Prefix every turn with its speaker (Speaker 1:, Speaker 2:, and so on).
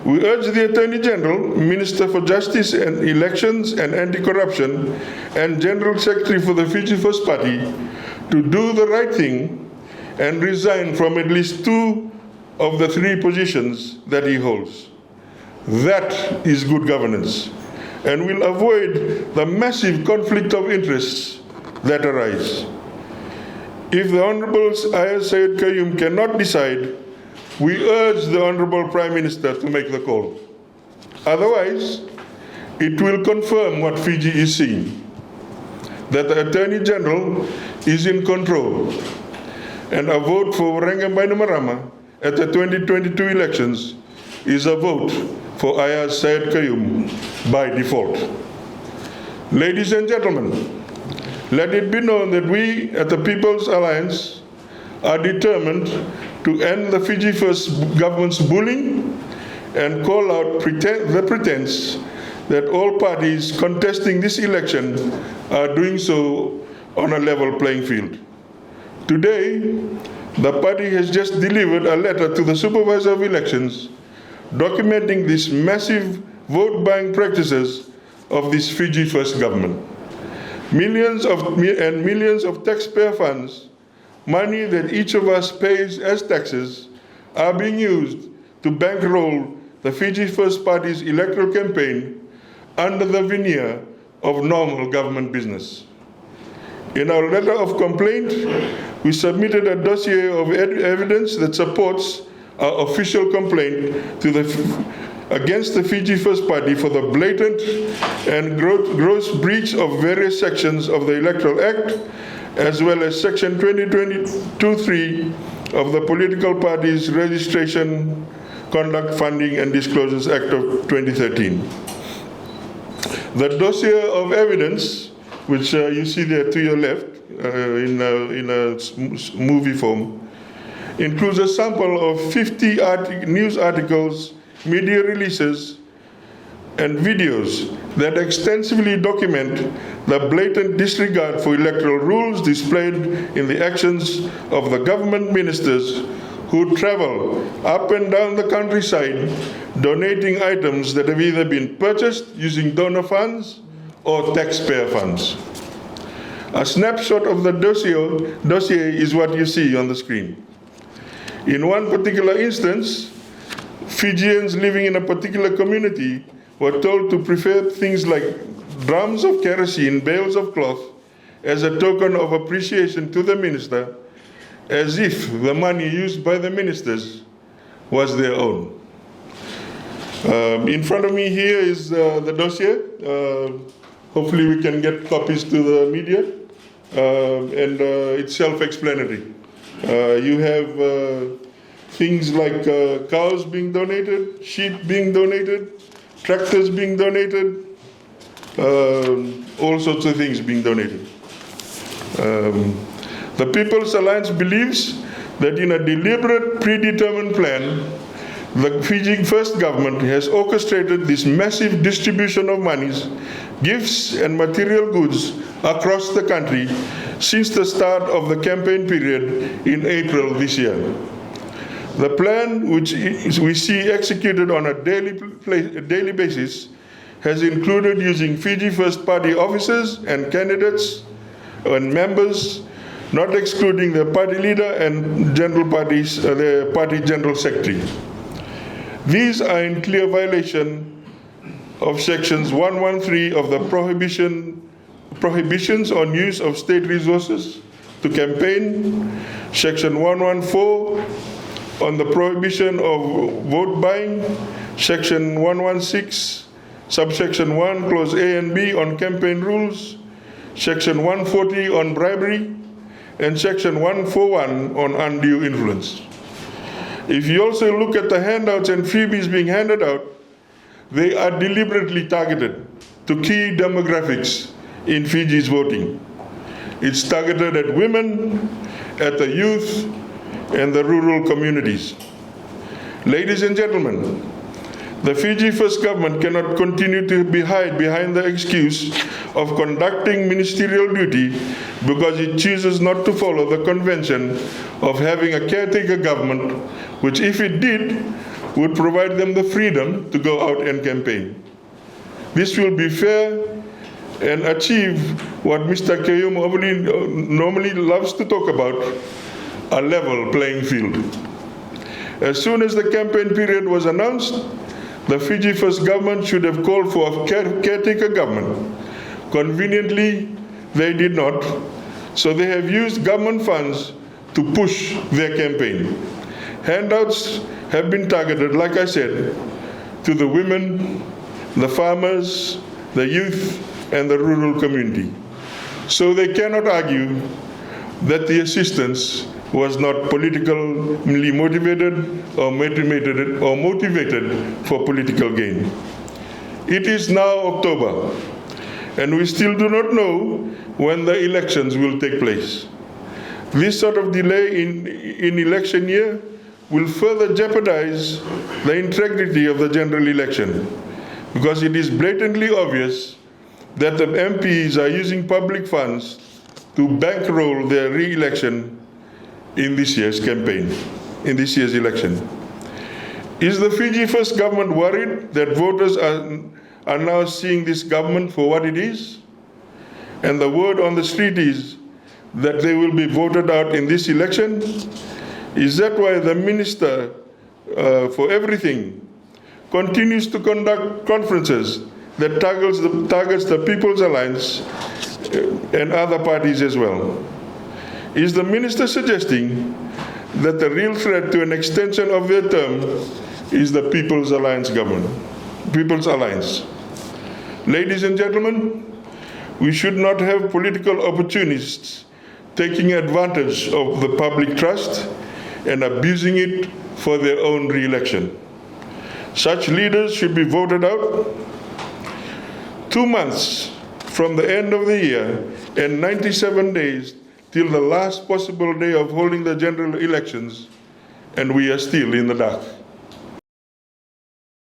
Speaker 1: We urge the Attorney General, Minister for Justice and Elections and Anti-Corruption, and General Secretary for the FijiFirst Party to do the right thing and resign from at least 2 of the 3 positions that he holds. That is good governance, and will avoid the massive conflict of interests that arise. If the Honorable Ayaz Syed Qayyum cannot decide, we urge the Honorable Prime Minister to make the call. Otherwise, it will confirm what Fiji is seeing, that the Attorney General is in control, and a vote for Rangambainamarama at the 2022 elections is a vote for Ayaz Syed Qayyum by default. Ladies and gentlemen, let it be known that we at the People's Alliance are determined to end the FijiFirst government's bullying and call out the pretense that all parties contesting this election are doing so on a level playing field. Today, the party has just delivered a letter to the Supervisor of Elections documenting these massive vote-buying practices of this FijiFirst government. Millions of taxpayer funds, money that each of us pays as taxes, are being used to bankroll the FijiFirst Party's electoral campaign under the veneer of normal government business. In our letter of complaint, we submitted a dossier of evidence that supports our official complaint against the FijiFirst Party for the blatant and gross breach of various sections of the Electoral Act, as well as Section 2022(3) of the Political Parties Registration, Conduct, Funding and Disclosures Act of 2013. The dossier of evidence, which you see there to your left in a movie form, includes a sample of 50 news articles, media releases, and videos that extensively document the blatant disregard for electoral rules displayed in the actions of the government ministers who travel up and down the countryside donating items that have either been purchased using donor funds or taxpayer funds. A snapshot of the dossier is what you see on the screen. In one particular instance, Fijians living in a particular community were told to prepare things like drums of kerosene, bales of cloth, as a token of appreciation to the minister, as if the money used by the ministers was their own. In front of me here is the dossier. Hopefully we can get copies to the media, and it's self-explanatory. You have things like cows being donated, sheep being donated, tractors being donated, all sorts of things being donated. The People's Alliance believes that in a deliberate, predetermined plan, the FijiFirst government has orchestrated this massive distribution of monies, gifts and material goods across the country since the start of the campaign period in April this year. The plan, which we see executed on a daily basis, has included using FijiFirst Party officers and candidates and members, not excluding the party leader and the party general secretary. These are in clear violation of sections 113 of the prohibitions on use of state resources to campaign, section 114 on the prohibition of vote buying, section 116, subsection 1, clause A and B on campaign rules, section 140 on bribery, and section 141 on undue influence. If you also look at the handouts and freebies being handed out, they are deliberately targeted to key demographics in Fiji's voting. It's targeted at women, at the youth, and the rural communities. Ladies and gentlemen, the FijiFirst government cannot continue to hide behind the excuse of conducting ministerial duty because it chooses not to follow the convention of having a caretaker government, which if it did, would provide them the freedom to go out and campaign. This will be fair and achieve what Mr. Keyo normally loves to talk about, a level playing field. As soon as the campaign period was announced, the FijiFirst government should have called for a caretaker government. Conveniently, they did not, so they have used government funds to push their campaign. Handouts have been targeted, like I said, to the women, the farmers, the youth, and the rural community. So they cannot argue that the assistance was not politically motivated or motivated for political gain. It is now October, and we still do not know when the elections will take place. This sort of delay in election year will further jeopardize the integrity of the general election, because it is blatantly obvious that the MPs are using public funds to bankroll their re-election in this year's campaign, in this year's election. Is the FijiFirst government worried that voters are now seeing this government for what it is? And the word on the street is that they will be voted out in this election? Is that why the Minister for Everything continues to conduct conferences that targets the People's Alliance and other parties as well? Is the Minister suggesting that the real threat to an extension of their term is the People's Alliance government, People's Alliance? Ladies and gentlemen, we should not have political opportunists taking advantage of the public trust and abusing it for their own re-election. Such leaders should be voted out 2 months from the end of the year and 97 days till the last possible day of holding the general elections, and we are still in the dark.